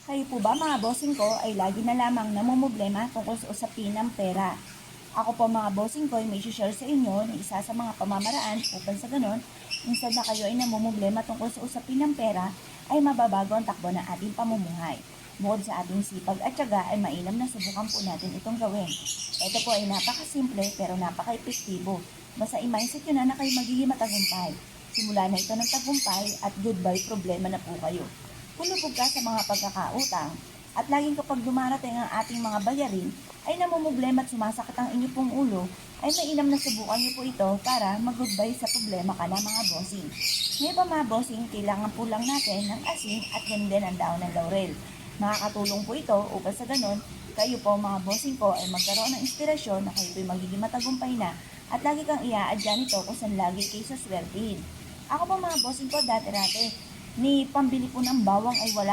Kayo po ba mga bossing ko ay lagi na lamang namumblema tungkol sa usapin ng pera? Ako po mga bossing ko ay may share sa inyo na isa sa mga pamamaraan upang sa ganon, instead na kayo ay namumblema tungkol sa usapin ng pera, ay mababago ang takbo ng ating pamumuhay. Bukod sa ating sipag at tiyaga ay mainam na subukan po natin itong gawin. Ito po ay napakasimple pero napaka-epektibo. Basta i-mindset nyo na kayo magiging matagumpay. Simula na ito ng tagumpay at goodbye problema na po kayo. Kulubog ka sa mga pagkakautang at laging kapag dumarating ang ating mga bayarin ay namumblema at sumasakit ang inyo pong ulo, ay mainam na subukan niyo po ito para mag-goodbye sa problema ka na mga bossing. Ngayon pa mga bossing, kailangan po lang natin ng asin at ganun din ang daon ng laurel. Makakatulong po ito upang sa ganun, kayo po mga bossing ko ay magkaroon ng inspirasyon na kayo po'y magiging matagumpay na at lagi kang i-a-adya nito kung saan lagi kayo sa swertihin. Ako po mga bossing ko dati-rate, ni pambili po ng bawang ay wala